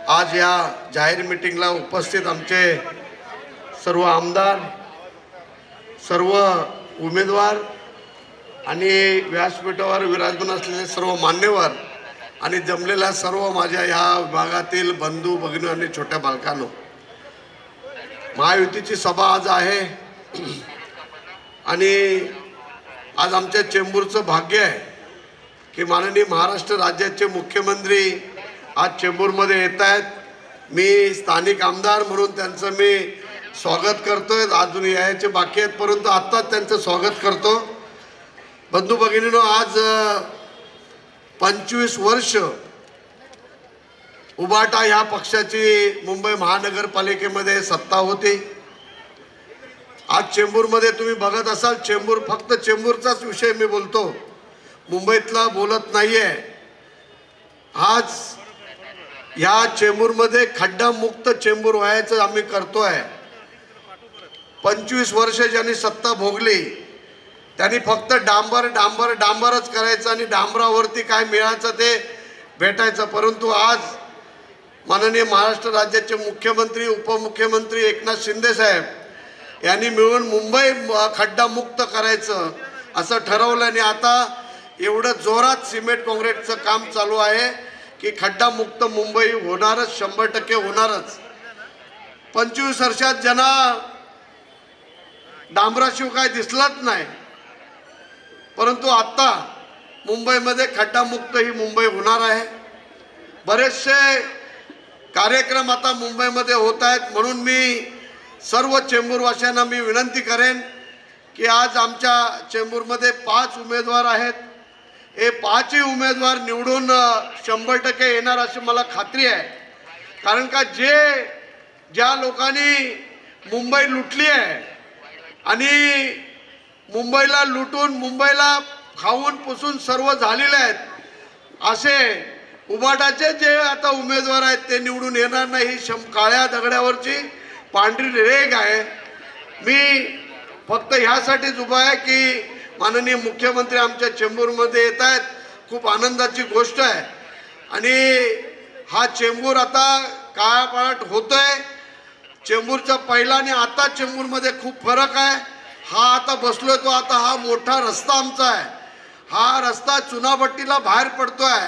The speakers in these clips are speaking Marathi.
आज या जाहीर मीटिंगला उपस्थित आमचे सर्व आमदार, सर्व उमेदवार आणि व्यासपीठावर विराजमान असलेले सर्व मान्यवर आणि जमलेल्या सर्व माझ्या या विभागातील बंधू भगिनी आणि छोट्या बालकांनो, महायुतीची सभा आज आहे आणि आज आमच्या चेंबूरचं भाग्य आहे की माननीय महाराष्ट्र राज्याचे मुख्यमंत्री आज चेंबूरमध्ये येत आहेत। मी स्थानिक आमदार म्हणून त्यांचं मी स्वागत करतोय। अजून यायचे बाकी आहेत परंतु आत्ताच त्यांचं स्वागत करतो। बंधू भगिनींनो, आज 25 वर्ष उबाटा ह्या पक्षाची मुंबई महानगरपालिकेमध्ये सत्ता होती। आज चेंबूरमध्ये तुम्ही बघत असाल, चेंबूर फक्त चेंबूरचाच विषय मी बोलतो, मुंबईतला बोलत नाहीये। आज या चेंबूरमध्ये खड्डा मुक्त चेंबूर व्हायचं आम्ही करतोय। 25 वर्ष ज्यांनी सत्ता भोगली त्यांनी फक्त डांबरच करायचं आणि डांबरावरती काय मिळायचं ते भेटायचं। परंतु आज माननीय महाराष्ट्र राज्याचे मुख्यमंत्री उपमुख्यमंत्री एकनाथ शिंदे साहेब यांनी मिळून मुंबई खड्डा मुक्त करायचं असं ठरवलं आणि आता एवढं जोरात सिमेंट काँक्रीटचं काम चालू आहे की खड्डा मुक्त मुंबई होणारच, 100% होणारच। 25 वर्षात ज्यांना डांबराशिवाय काय दिसलंच नाही, परंतु आता मुंबईमध्ये खड्डा मुक्त ही मुंबई होणार आहे। बरेचसे कार्यक्रम आता मुंबईमध्ये होत आहेत म्हणून मी सर्व चेंबूरवासियांना मी विनंती करेन की आज आमच्या चेंबूरमध्ये 5 उमेदवार आहेत। हे 5ही उमेदवार निवडून 100% येणार अशी मला खात्री आहे। कारण का ज्या लोकांनी मुंबई लुटली आहे आणि मुंबईला लुटून मुंबईला खाऊन पुसून सर्व झालेले आहेत, असे उबाटाचे जे आता उमेदवार आहेत ते निवडून येणार नाही। काळ्या दगडावरची पांढरी रेघ आहे। मी फक्त ह्यासाठीच उभा आहे की माननीय मुख्यमंत्री आमच्या चेंबूरमध्ये येत आहेत, खूप आनंदाची गोष्ट आहे। आणि हा चेंबूर आता काळापाळट होतोय। चेंबूरचा पहिला आणि आता चेंबूरमध्ये खूप फरक आहे। हा आता बसलोय तो आता हा मोठा रस्ता आमचा आहे, हा रस्ता चुनाभट्टीला बाहेर पडतोय।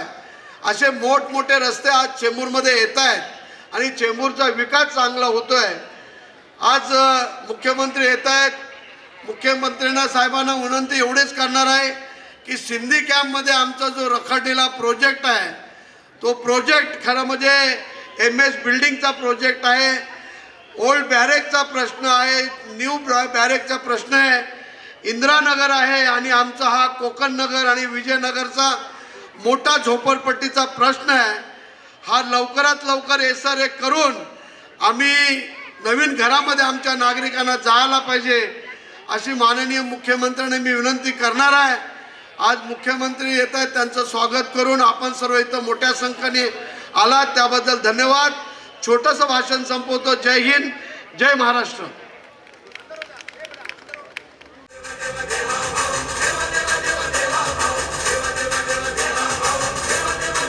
असे मोठमोठे रस्ते आज चेंबूरमध्ये येत आहेत आणि चेंबूरचा विकास चांगला होतोय। आज मुख्यमंत्री येत आहेत, मुख्यमंत्र्यांना साहेबांना विनंती एवढेच करणार आहे की सिंधी कॅम्पमध्ये आमचा जो रखडलेला प्रोजेक्ट आहे तो प्रोजेक्ट खरं म्हणजे MS बिल्डिंगचा प्रोजेक्ट आहे, ओल्ड बॅरेकचा प्रश्न आहे, न्यू बॅरेकचा प्रश्न आहे, इंदिरानगर आहे आणि आमचा हा कोकण नगर आणि विजयनगरचा मोठा झोपडपट्टीचा प्रश्न आहे। हा लवकरात लवकर SRA करून आम्ही नवीन घरामध्ये आमच्या नागरिकांना जायला पाहिजे अशी माननीय मुख्यमंत्र्यांनी मी विनंती करणार आहे। आज मुख्यमंत्री येत आहेत, त्यांचं स्वागत करून आपण सर्व इथं मोठ्या संख्येने आलात त्याबद्दल धन्यवाद। छोटंसं भाषण संपवतो। जय हिंद, जय महाराष्ट्र।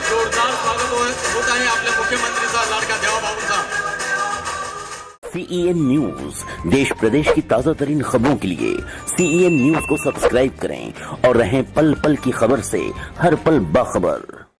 जोरदार स्वागत होत आहे आपल्या मुख्यमंत्रीचा, लाडका देवाभाऊंचा। CEN न्यूज, देश प्रदेश की ताजा तरीन खबरों के लिए CEN न्यूज को सब्सक्राइब करें और रहें पल पल की खबर से हर पल बाखबर।